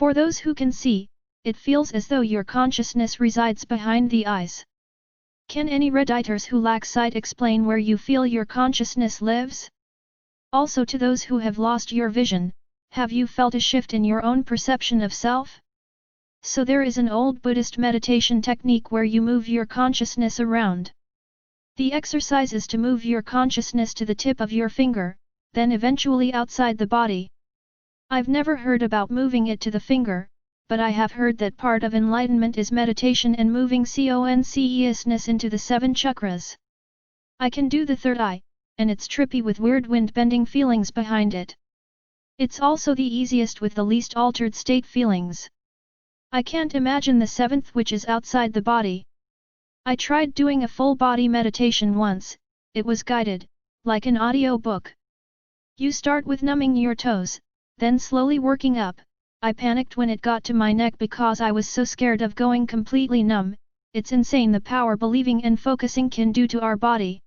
For those who can see, it feels as though your consciousness resides behind the eyes. Can any Redditors who lack sight explain where you feel your consciousness lives? Also, to those who have lost your vision, have you felt a shift in your own perception of self? So there is an old Buddhist meditation technique where you move your consciousness around. The exercise is to move your consciousness to the tip of your finger, then eventually outside the body. I've never heard about moving it to the finger, but I have heard that part of enlightenment is meditation and moving consciousness into the 7 chakras. I can do the third eye, and it's trippy with weird wind-bending feelings behind it. It's also the easiest with the least altered state feelings. I can't imagine the 7th, which is outside the body. I tried doing a full body meditation once. It was guided, like an audio book. You start with numbing your toes, then slowly working up. I panicked when it got to my neck because I was so scared of going completely numb. It's insane the power believing and focusing can do to our body.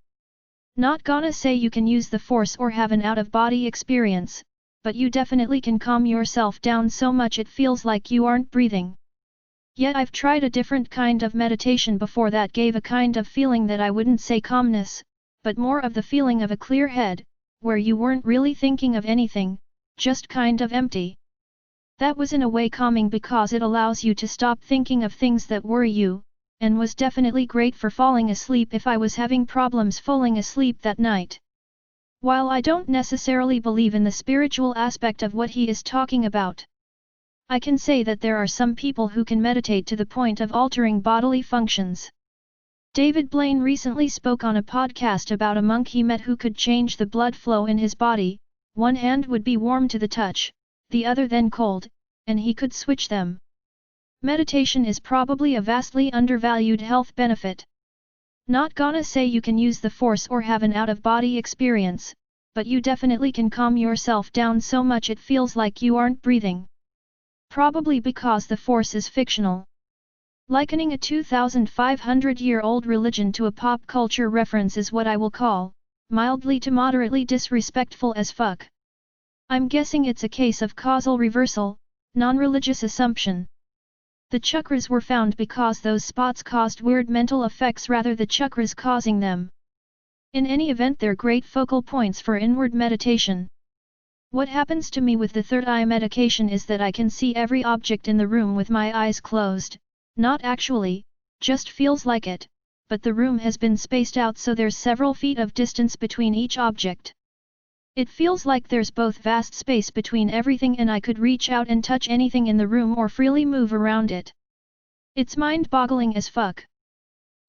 Not gonna say you can use the force or have an out-of-body experience, but you definitely can calm yourself down so much it feels like you aren't breathing. Yet I've tried a different kind of meditation before that gave a kind of feeling that I wouldn't say calmness, but more of the feeling of a clear head, where you weren't really thinking of anything, just kind of empty. That was in a way calming because it allows you to stop thinking of things that worry you, and was definitely great for falling asleep if I was having problems falling asleep that night. While I don't necessarily believe in the spiritual aspect of what he is talking about, I can say that there are some people who can meditate to the point of altering bodily functions. David Blaine recently spoke on a podcast about a monk he met who could change the blood flow in his body. One hand would be warm to the touch, the other then cold, and he could switch them. Meditation is probably a vastly undervalued health benefit. Not gonna say you can use the force or have an out-of-body experience, but you definitely can calm yourself down so much it feels like you aren't breathing. Probably because the force is fictional. Likening a 2,500-year-old religion to a pop culture reference is what I will call mildly to moderately disrespectful as fuck. I'm guessing it's a case of causal reversal, non-religious assumption. The chakras were found because those spots caused weird mental effects rather than the chakras causing them. In any event, they're great focal points for inward meditation. What happens to me with the third eye medication is that I can see every object in the room with my eyes closed, not actually, just feels like it. But the room has been spaced out so there's several feet of distance between each object. It feels like there's both vast space between everything and I could reach out and touch anything in the room or freely move around it. It's mind-boggling as fuck.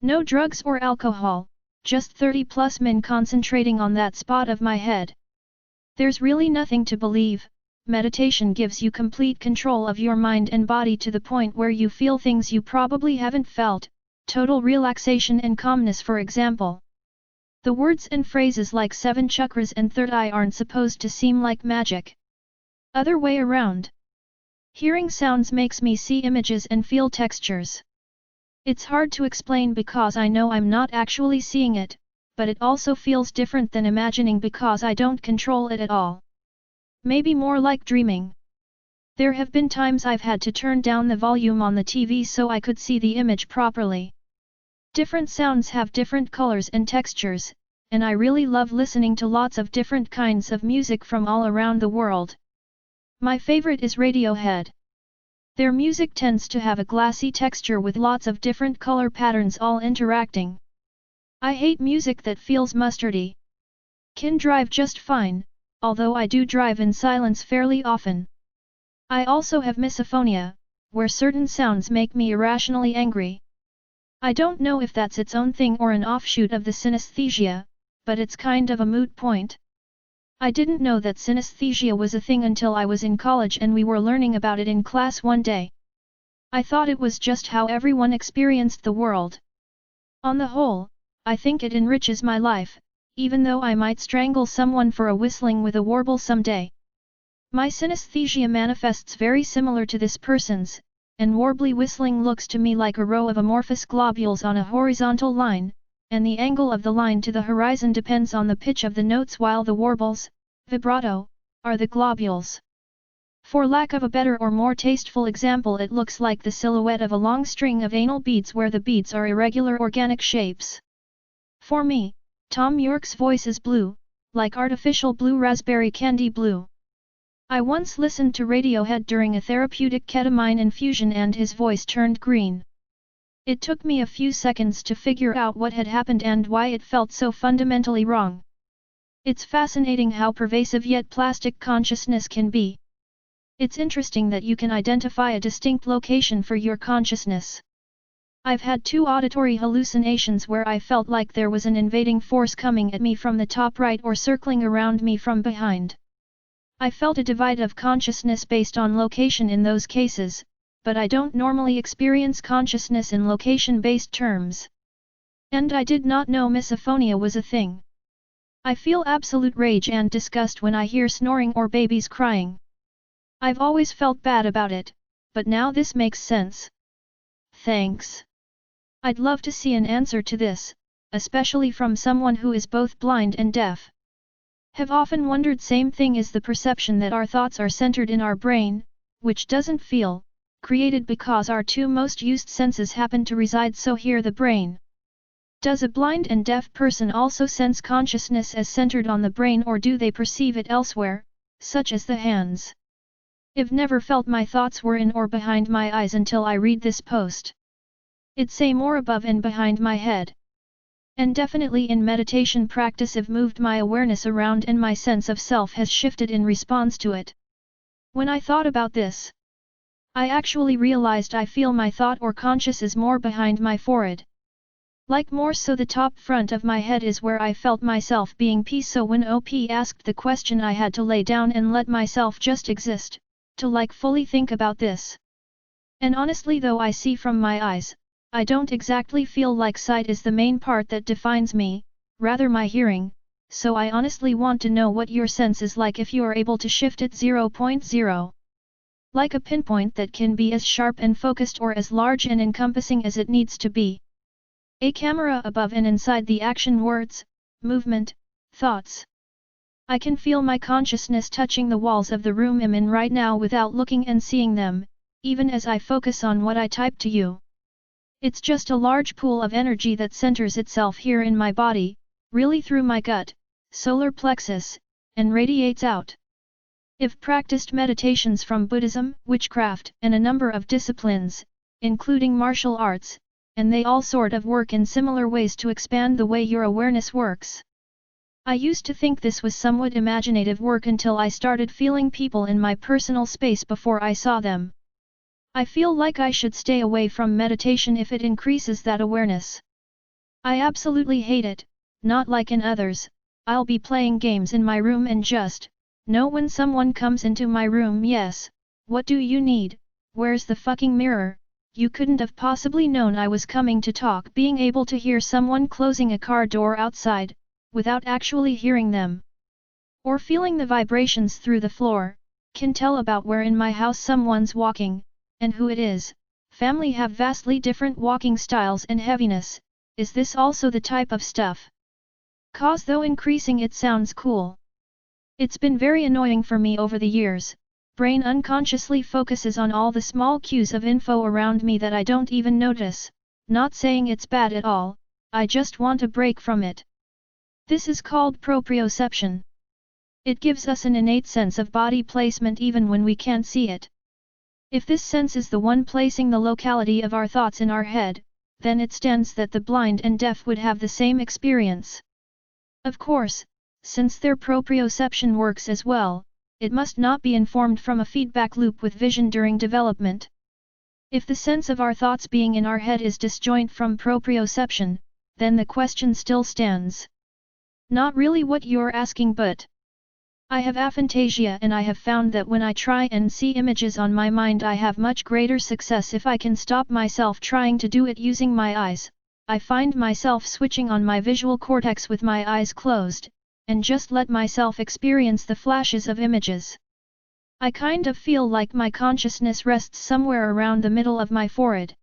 No drugs or alcohol, just 30+ min concentrating on that spot of my head. There's really nothing to believe. Meditation gives you complete control of your mind and body to the point where you feel things you probably haven't felt. Total relaxation and calmness, for example. The words and phrases like 7 chakras and third eye aren't supposed to seem like magic. Other way around. Hearing sounds makes me see images and feel textures. It's hard to explain because I know I'm not actually seeing it, but it also feels different than imagining because I don't control it at all. Maybe more like dreaming. There have been times I've had to turn down the volume on the TV so I could see the image properly. Different sounds have different colors and textures, and I really love listening to lots of different kinds of music from all around the world. My favorite is Radiohead. Their music tends to have a glassy texture with lots of different color patterns all interacting. I hate music that feels mustardy. Can drive just fine, although I do drive in silence fairly often. I also have misophonia, where certain sounds make me irrationally angry. I don't know if that's its own thing or an offshoot of the synesthesia, but it's kind of a moot point. I didn't know that synesthesia was a thing until I was in college and we were learning about it in class one day. I thought it was just how everyone experienced the world. On the whole, I think it enriches my life, even though I might strangle someone for a whistling with a warble someday. My synesthesia manifests very similar to this person's, and warbly whistling looks to me like a row of amorphous globules on a horizontal line, and the angle of the line to the horizon depends on the pitch of the notes while the warbles, vibrato, are the globules. For lack of a better or more tasteful example, it looks like the silhouette of a long string of anal beads where the beads are irregular organic shapes. For me, Tom York's voice is blue, like artificial blue raspberry candy blue. I once listened to Radiohead during a therapeutic ketamine infusion and his voice turned green. It took me a few seconds to figure out what had happened and why it felt so fundamentally wrong. It's fascinating how pervasive yet plastic consciousness can be. It's interesting that you can identify a distinct location for your consciousness. I've had 2 auditory hallucinations where I felt like there was an invading force coming at me from the top right or circling around me from behind. I felt a divide of consciousness based on location in those cases, but I don't normally experience consciousness in location-based terms. And I did not know misophonia was a thing. I feel absolute rage and disgust when I hear snoring or babies crying. I've always felt bad about it, but now this makes sense. Thanks. I'd love to see an answer to this, especially from someone who is both blind and deaf. Have often wondered same thing is the perception that our thoughts are centered in our brain, which doesn't feel, created because our 2 most used senses happen to reside so here the brain. Does a blind and deaf person also sense consciousness as centered on the brain or do they perceive it elsewhere, such as the hands? I've never felt my thoughts were in or behind my eyes until I read this post. It'd say more above and behind my head. And definitely in meditation practice I've moved my awareness around and my sense of self has shifted in response to it. When I thought about this, I actually realized I feel my thought or conscious is more behind my forehead. Like more so the top front of my head is where I felt myself being peace, so when OP asked the question I had to lay down and let myself just exist, to like fully think about this. And honestly though I see from my eyes, I don't exactly feel like sight is the main part that defines me, rather my hearing, so I honestly want to know what your sense is like if you are able to shift it 0.0. Like a pinpoint that can be as sharp and focused or as large and encompassing as it needs to be. A camera above and inside the action words, movement, thoughts. I can feel my consciousness touching the walls of the room I'm in right now without looking and seeing them, even as I focus on what I type to you. It's just a large pool of energy that centers itself here in my body, really through my gut, solar plexus, and radiates out. I've practiced meditations from Buddhism, witchcraft, and a number of disciplines, including martial arts, and they all sort of work in similar ways to expand the way your awareness works. I used to think this was somewhat imaginative work until I started feeling people in my personal space before I saw them. I feel like I should stay away from meditation if it increases that awareness. I absolutely hate it, not like in others. I'll be playing games in my room and just know when someone comes into my room. Yes, what do you need? Where's the fucking mirror? You couldn't have possibly known I was coming to talk. Being able to hear someone closing a car door outside, without actually hearing them, or feeling the vibrations through the floor, can tell about where in my house someone's walking, and who it is. Family have vastly different walking styles and heaviness. Is this also the type of stuff? Cause though increasing it sounds cool. It's been very annoying for me over the years. Brain unconsciously focuses on all the small cues of info around me that I don't even notice. Not saying it's bad at all, I just want a break from it. This is called proprioception. It gives us an innate sense of body placement even when we can't see it. If this sense is the one placing the locality of our thoughts in our head, then it stands that the blind and deaf would have the same experience. Of course, since their proprioception works as well, it must not be informed from a feedback loop with vision during development. If the sense of our thoughts being in our head is disjoint from proprioception, then the question still stands. Not really what you're asking, but I have aphantasia and I have found that when I try and see images on my mind I have much greater success if I can stop myself trying to do it using my eyes. I find myself switching on my visual cortex with my eyes closed, and just let myself experience the flashes of images. I kind of feel like my consciousness rests somewhere around the middle of my forehead.